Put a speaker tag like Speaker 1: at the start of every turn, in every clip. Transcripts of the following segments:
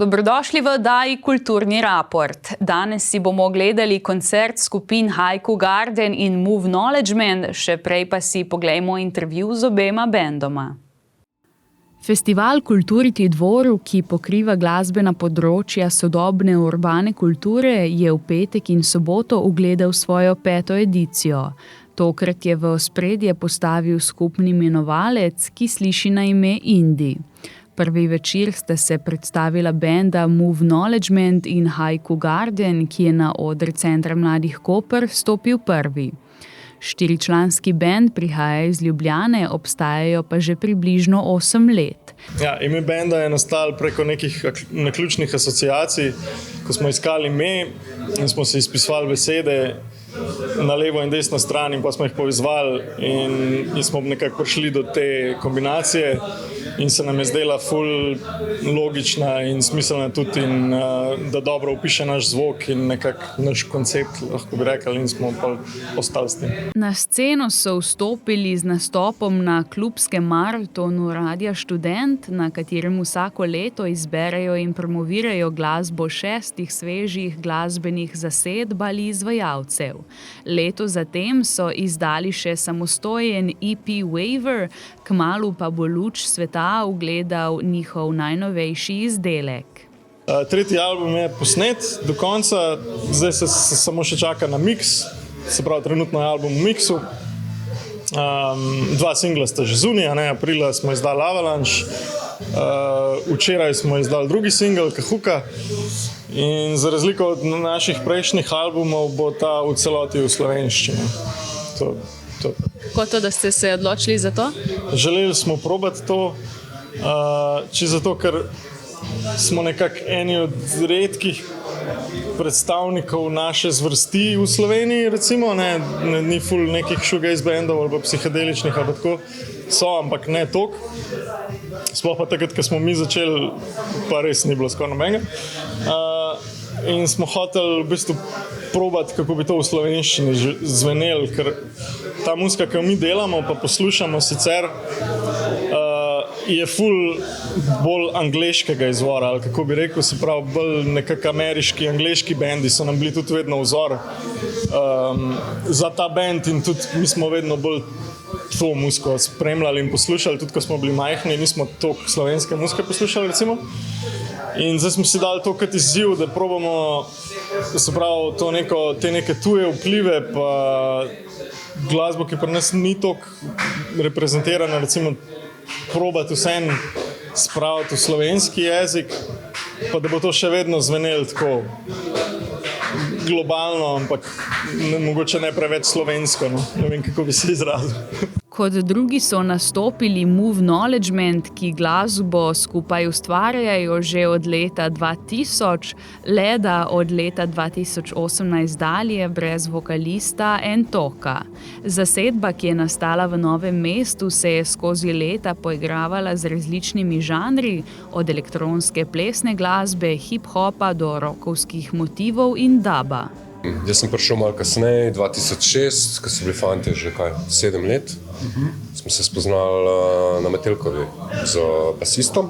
Speaker 1: Dobrodošli v oddaji Kulturni raport. Danes si bomo gledali koncert skupin Haiku Garden in Move Knowledgement, še prej pa si poglejmo intervju z obema bendoma. Festival Kulturiti Dvoru, ki pokriva glasbena področja sodobne urbane kulture, je v petek in soboto ugledal svojo 5. edicijo. Tokrat je v ospredje postavil skupni imenovalec, ki sliši na ime Indie. Prvi večer sta se predstavila benda Move Knowledgement in Haiku Garden, ki je na oder Centra mladih Koper stopil prvi. 4-članski bend prihaja iz Ljubljane, obstajajo pa že približno 8 let.
Speaker 2: Ja, ime benda je nastalo preko nekih naključnih asociacij, ko smo iskali ime in smo si izpisovali besede na levo in desno stran in pa smo jih povezovali in smo nekako prišli do te kombinacije in se nam je zdela ful logična in smiselna tudi in da dobro opiše naš zvok in nekako naš koncept, lahko bi rekli, in smo pa ostali s tem.
Speaker 1: Na sceno so vstopili z nastopom na klubskem maratonu Radia Študent, na katerem vsako leto izberejo in promovirajo glasbo 6 svežih glasbenih zasedb ali izvajalcev. Leto zatem so izdali še samostojen EP Waver, kmalu pa bo luč sveta ugledal njihov najnovejši izdelek.
Speaker 2: Tretji album je posnet do konca, zdaj se samo še čaka na mix, se pravi trenutno je album v mixu. 2 singla sta že zunaj, aprila smo izdali Avalanche, včeraj smo izdali drugi singel Kahuka in za razliko od naših prejšnjih albumov bo ta v celoti v slovenščini.
Speaker 1: Kako to, da ste se odločili za to?
Speaker 2: Želeli smo probati to, zato ker smo nekako eni od redkih predstavnikov naše zvrsti v Sloveniji, recimo, ni ful nekih shoegaze bandov ali pa psihedeličnih ali tako so, ampak ne toliko. Sploh pa takrat, ko smo mi začeli, pa res ni bilo skoraj nobenega. In smo hoteli v bistvu probati, kako bi to v slovenščini zvenelo, ker ta muzika, ki jo mi delamo, pa poslušamo sicer, je ful bolj angleškega izvora, ali kako bi rekel, se pravi, bolj nekako ameriški, angleški bendi so nam bili tudi vedno vzor za ta bend in tudi mi smo vedno bolj to muziko spremljali in poslušali, tudi ko smo bili majhni, nismo toliko slovenske muzike poslušali, recimo. In zdaj smo si dali to kot izziv, da probamo, se pravi, te neke tuje vplive, pa glasbo, ki pri nas ni toliko reprezentirana, recimo, probati vseeno spraviti v slovenski jezik, pa da bo to še vedno zvenelo tako globalno, ampak mogoče ne preveč slovensko, ne vem, kako bi se izrazil.
Speaker 1: Kot drugi so nastopili Move Knowledgement, ki glasbo skupaj ustvarjajo že od leta 2000, le da od leta 2018 dalje brez vokalista Entoka. Zasedba, ki je nastala v Novem mestu, se je skozi leta poigravala z različnimi žanri, od elektronske plesne glasbe, hip-hopa do rockovskih motivov in duba.
Speaker 3: Jaz sem prišel malo kasneje, 2006, ko so bili fantje že 7 let. Smo se spoznali na Metelkovi z basistom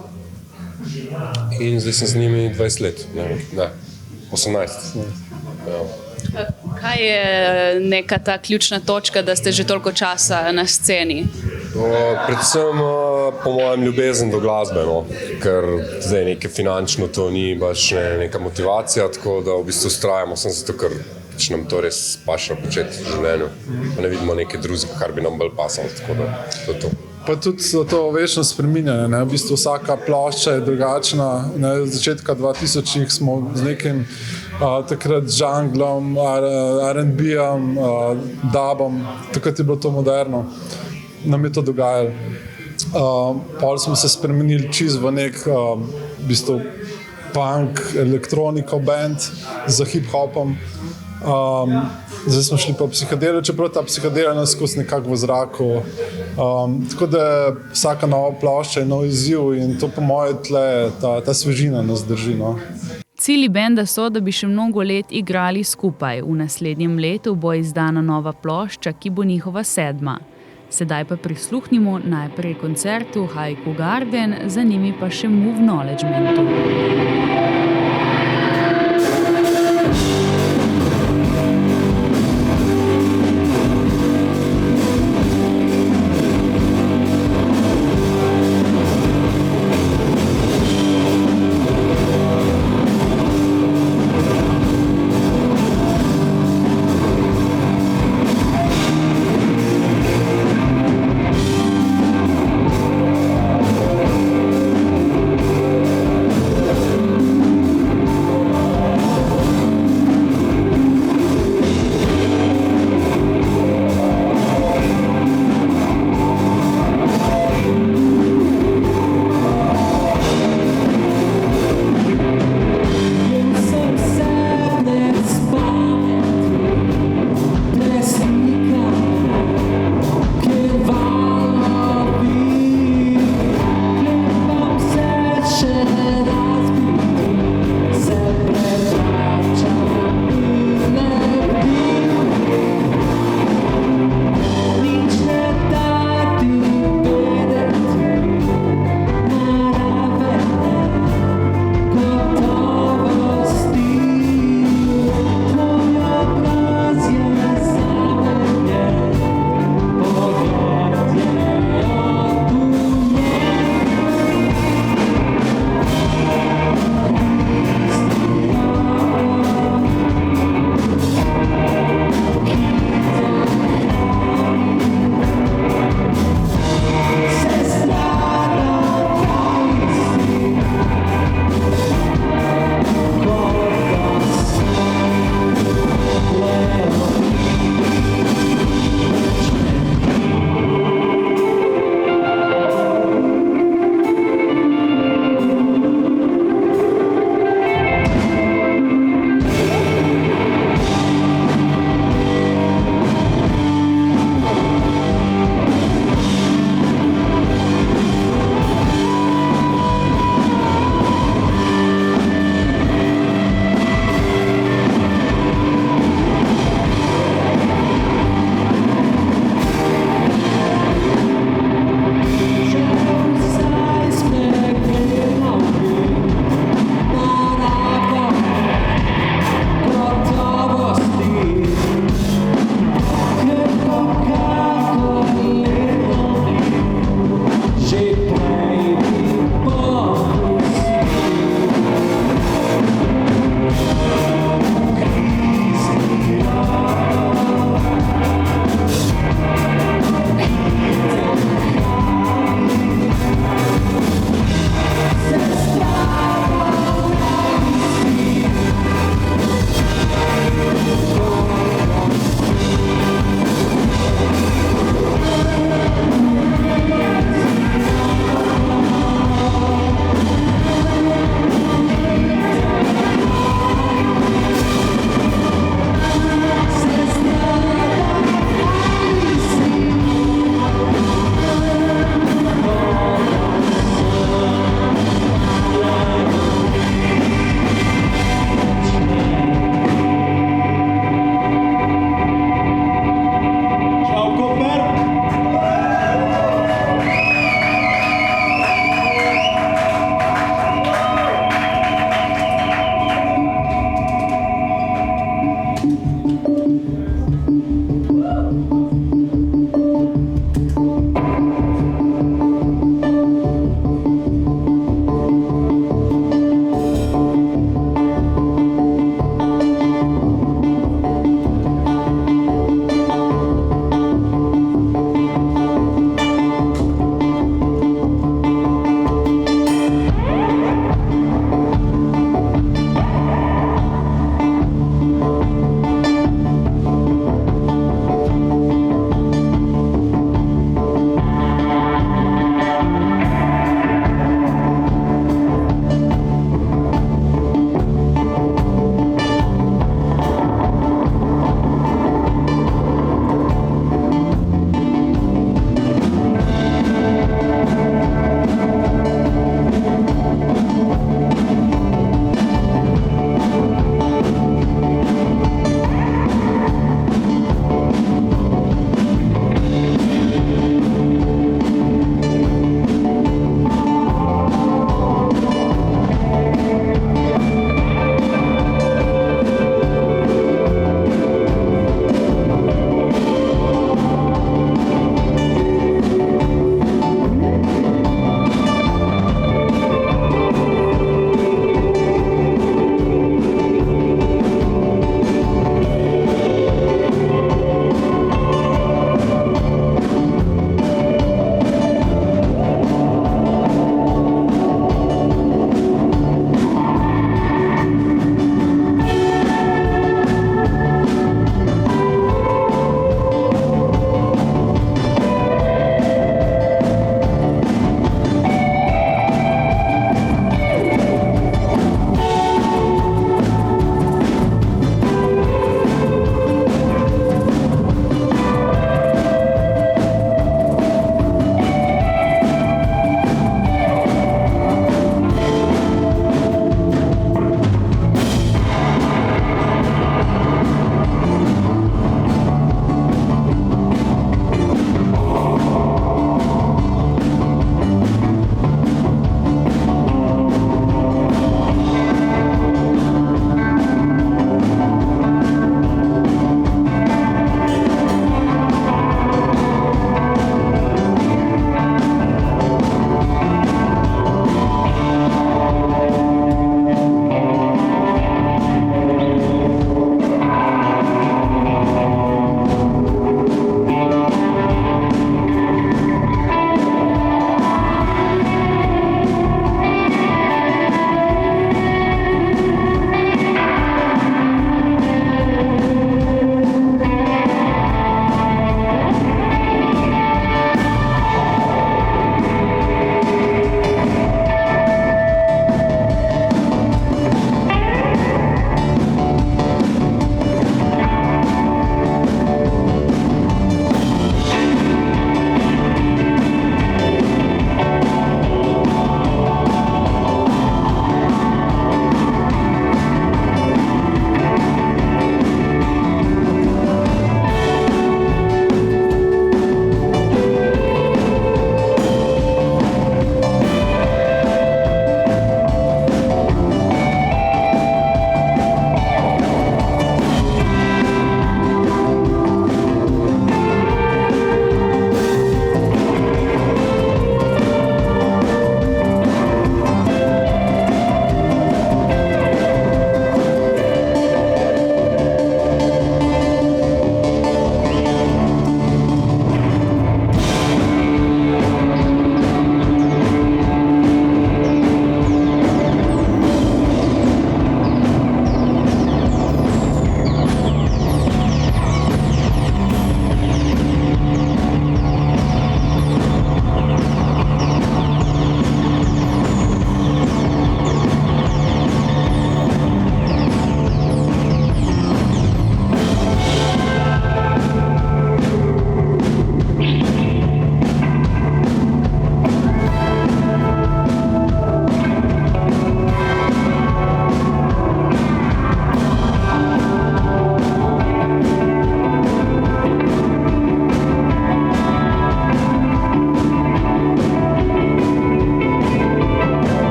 Speaker 3: in zdaj sem z njimi 20 let, ne, 18. Ja.
Speaker 1: Kaj je neka ta ključna točka, da ste že toliko časa na sceni?
Speaker 3: Predvsem po mojem ljubezen do glasbe, ker zdaj neke finančno to ni baš neka motivacija, tako da v bistvu vztrajamo sem zato, ker nam to res paše početi v življenju. Pa ne vidimo neke drugega, kar bi nam bolj pasalo, tako da to je to.
Speaker 4: Pa tudi to večno spreminjanje, v bistvu vsaka plošča je drugačna. Od začetka 2000 smo z nekim takrat junglom, R&B-om, dubom, takrat je bilo to moderno. Nam je to dogajalo. Pol smo se spremenili čisto v nek v bistvu punk, elektroniko band za hip-hopom. Zdaj smo šli pa psihodelijo, čeprav ta psihodelija nas skozi nekako v zraku. Tako da vsaka nova plošča je nov izziv in to po moje tle, ta svežina nas drži.
Speaker 1: Cilji benda so, da bi še mnogo let igrali skupaj. V naslednjem letu bo izdana nova plošča, ki bo njihova 7. Sedaj pa prisluhnimo najprej koncertu Haiku Garden, za njimi pa še Move Knowledgementu.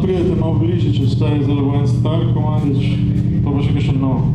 Speaker 2: pridete malo bližje, če vstaj zelo bo en star komadič, pa bo še kakšen nov.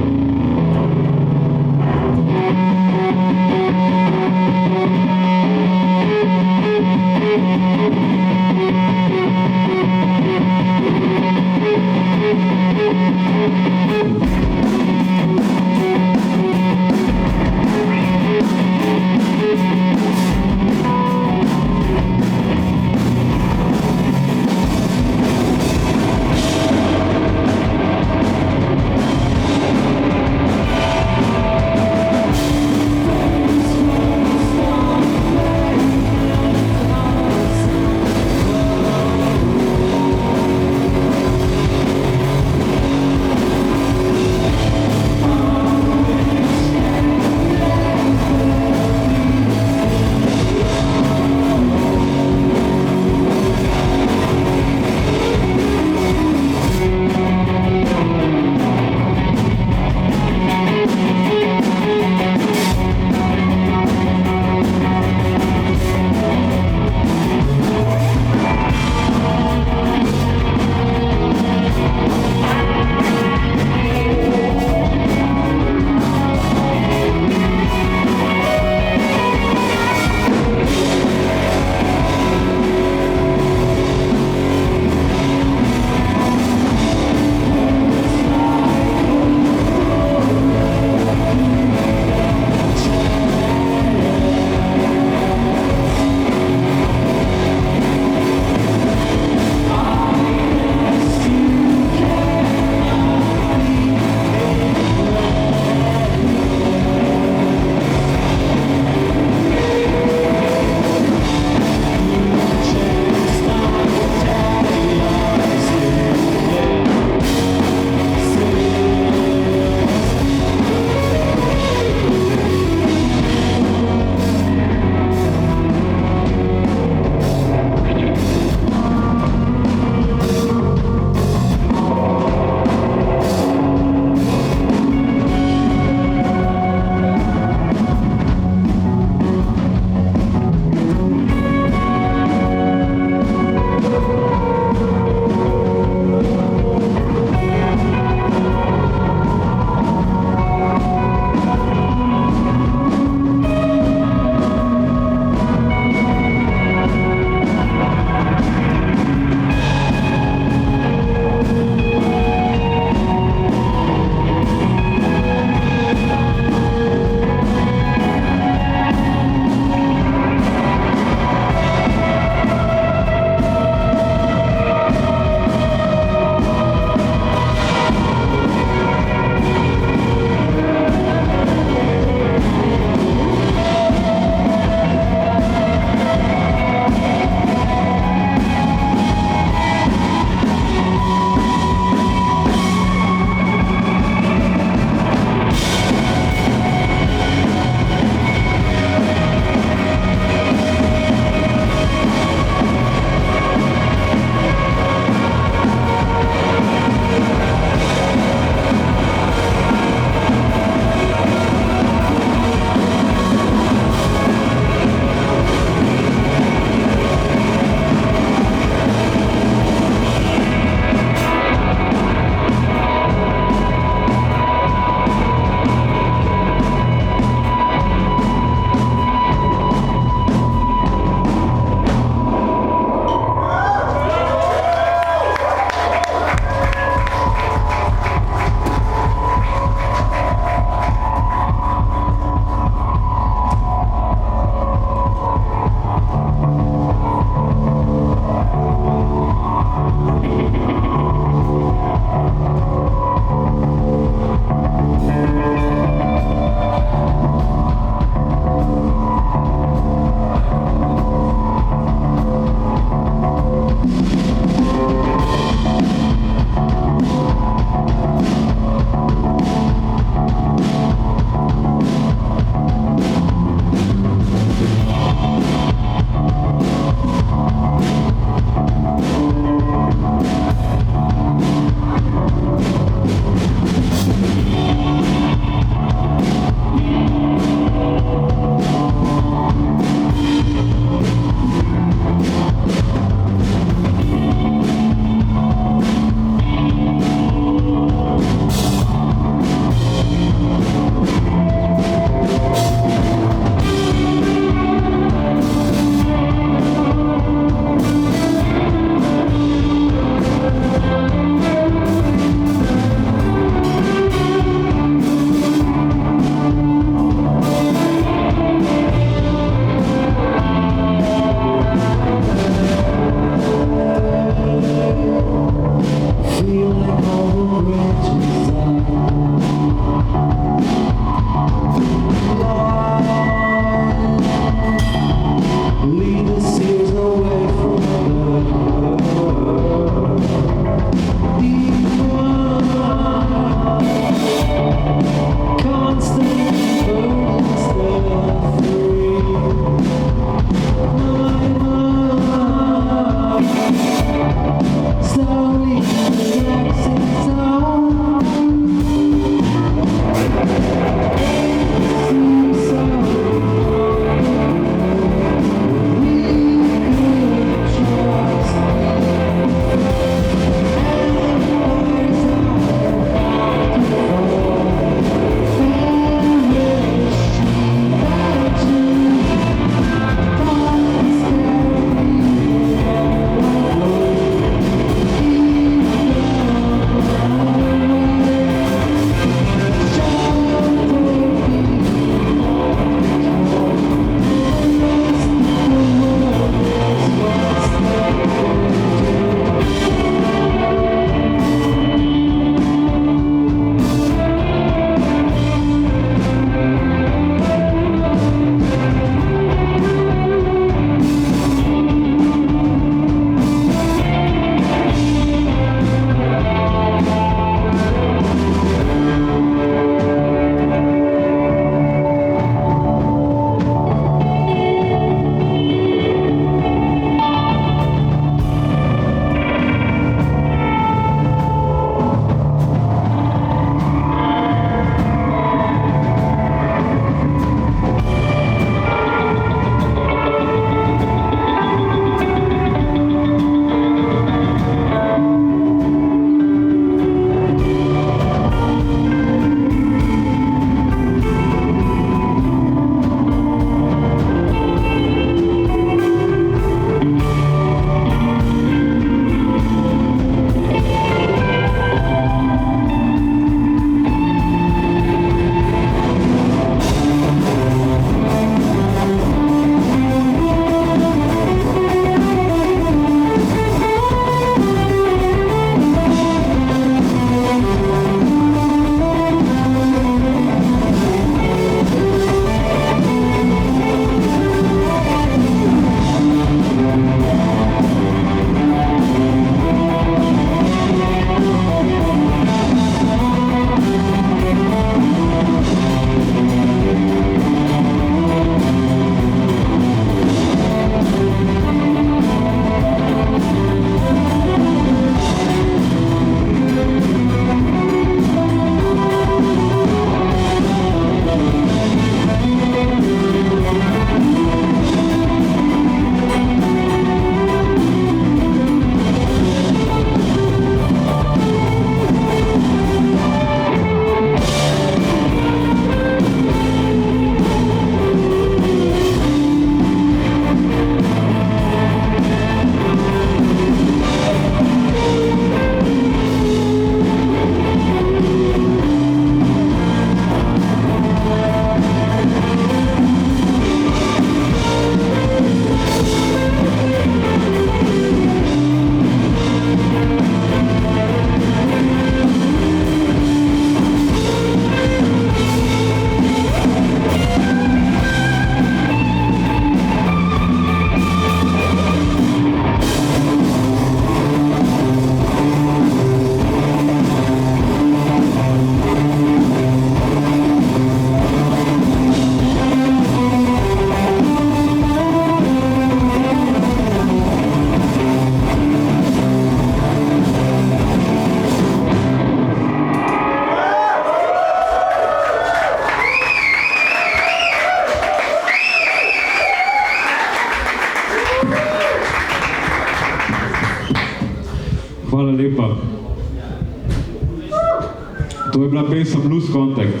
Speaker 5: To je bila pesem Loose Contact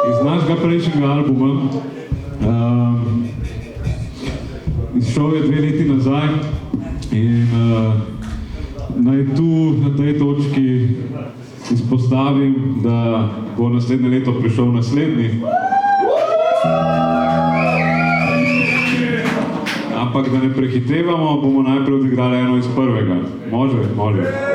Speaker 5: iz našega prejšnjega albuma. Izšel je 2 leti nazaj in naj tu na tej točki izpostavim, da bo naslednje leto prišel naslednji. Ampak da ne prehitevamo, bomo najprej odigrali eno iz prvega. Može? Može.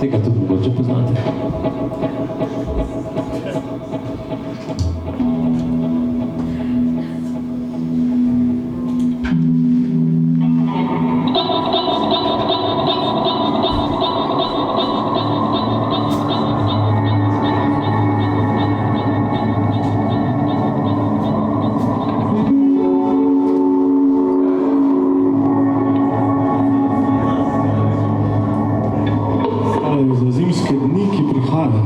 Speaker 5: Tega tudi mogoče poznate.
Speaker 6: Za zimske dni, ki prihajajo.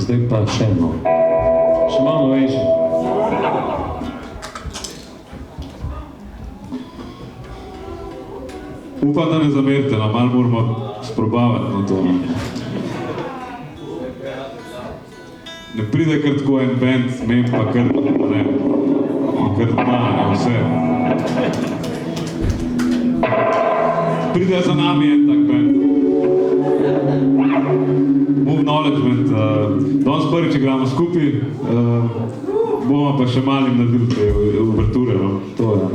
Speaker 5: Zdaj pa še eno. Še malo več. Upam, da ne zamerite, no, malo moramo sprobavati na to. Ne pride kar tako en band, mem pa kar, ne, kar dna, ne, vse. Pride za nami en tak band. Move Knowledgement, danes prvič igramo skupaj, bomo pa še malim naredili te uverture, no, to je.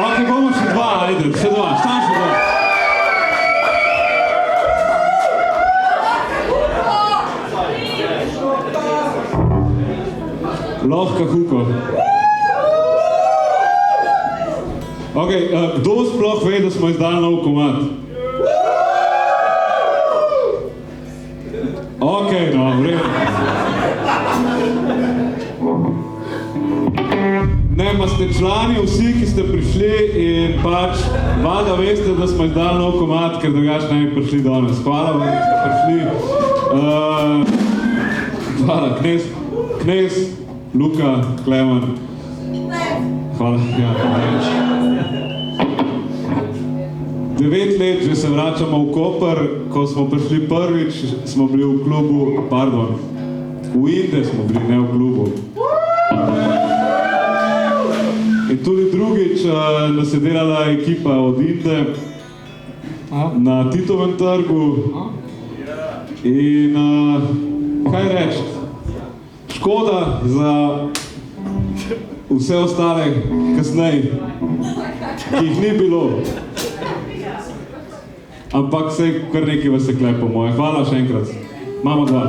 Speaker 5: Ok, bomo še dva, ajde, še dva, šta še dva? Lahko huko. Ok, kdo sploh ve, da smo izdali nov komad? Ok, no, vredo. Ne, pa ste člani vsi, ki ste prišli in pač valjda veste, da smo izdali nov komad, ker drugače ne bi prišli danes. Hvala vam, da ste prišli. Hvala, Knez, Luka, Klemen. Hvala, ja. 9 let že se vračamo v Koper, ko smo prišli prvič, smo bili v klubu, v Inde smo bili, ne v klubu. In tudi drugič nas je delala ekipa od Inde na Titovem trgu. In kaj reči? Škoda za vse ostale kasneje, ki jih ni bilo. Ampak vse kar nekaj vas je klepo moje. Hvala še enkrat. Imamo dva.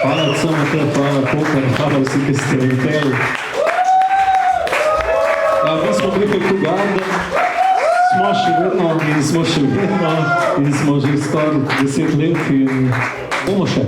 Speaker 6: Hvala CMT, hvala Koper, hvala vsi, ki ste leteli. Ja, mi smo bili pri Garden, smo še vedno in smo že skoraj 10 let in bomo še.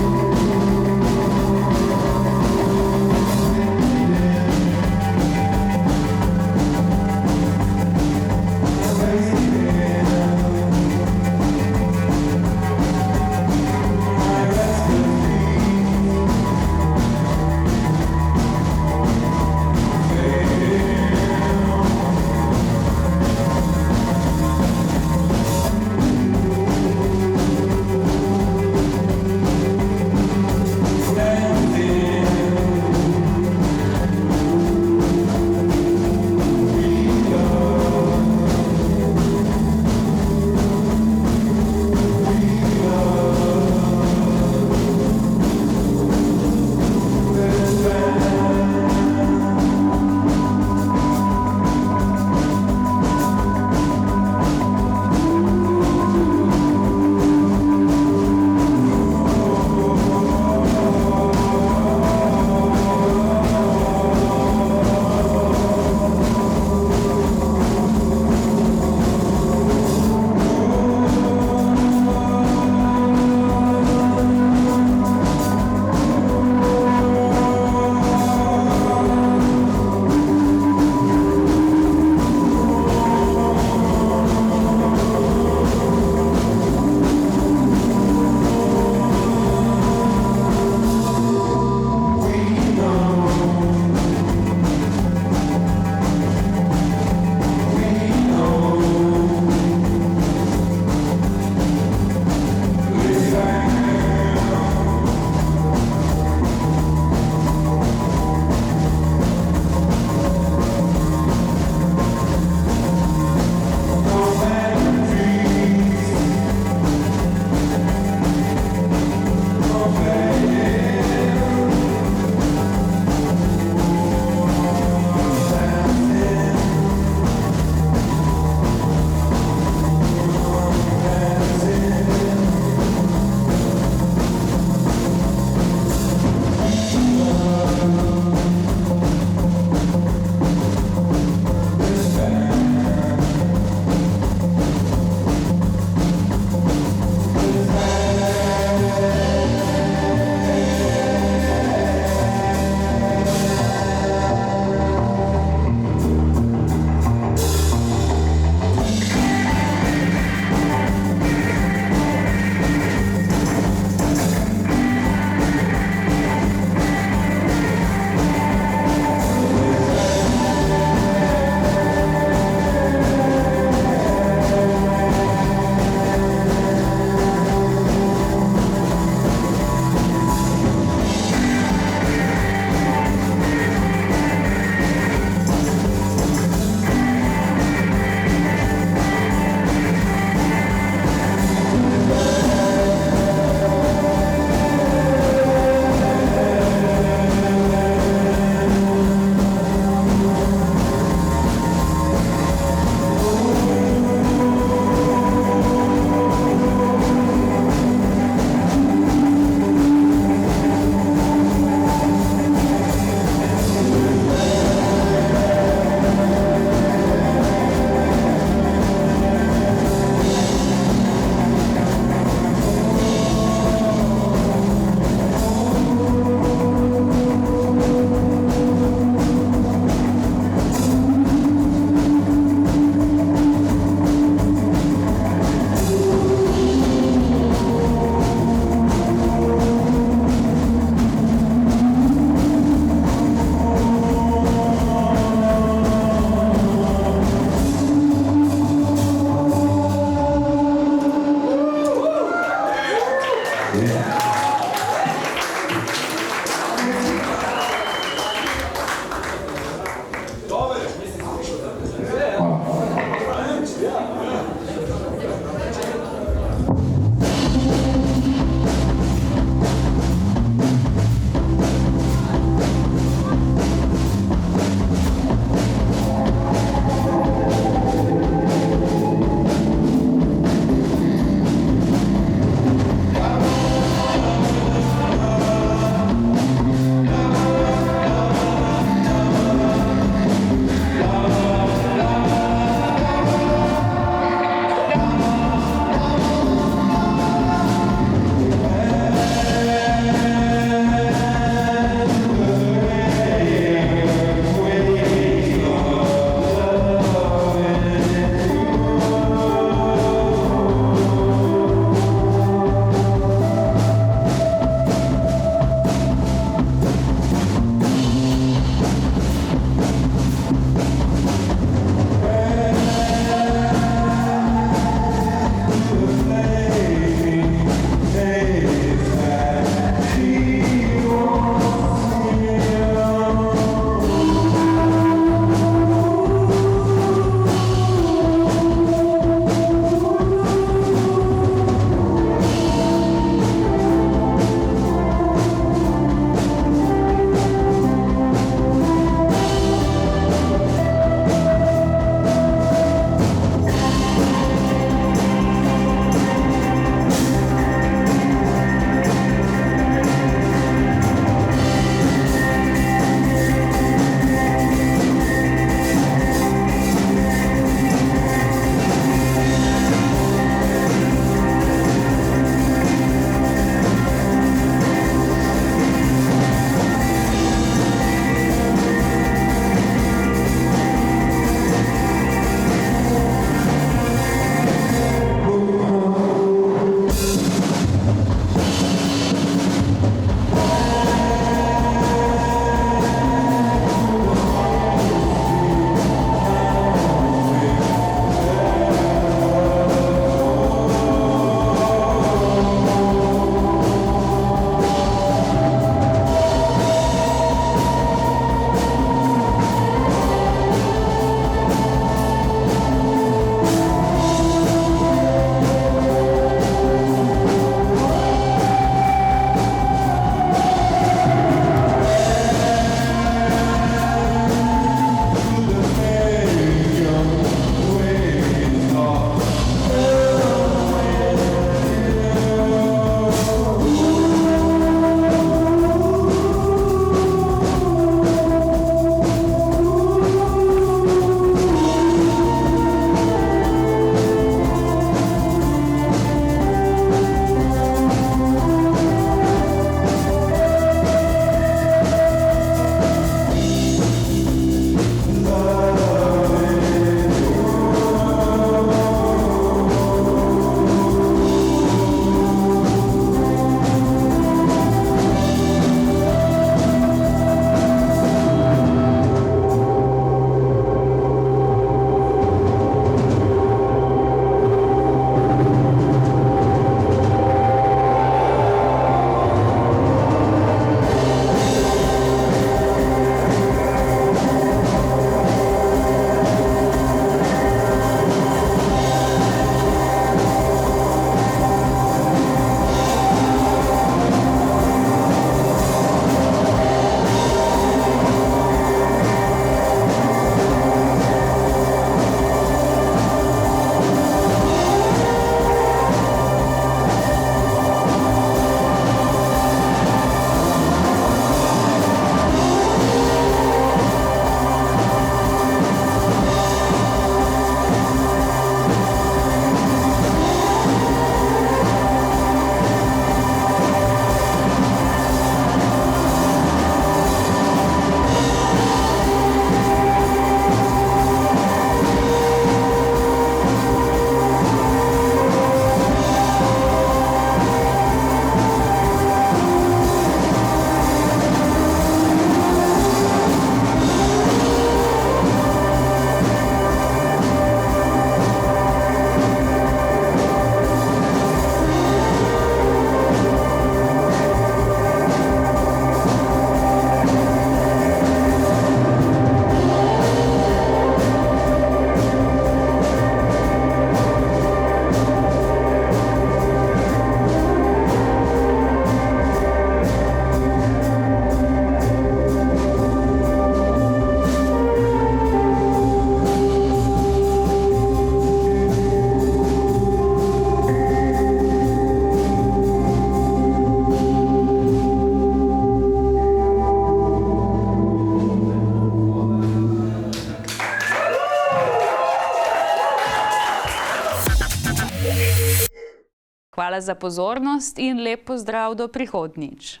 Speaker 1: Hvala za pozornost in lep pozdrav do prihodnjič.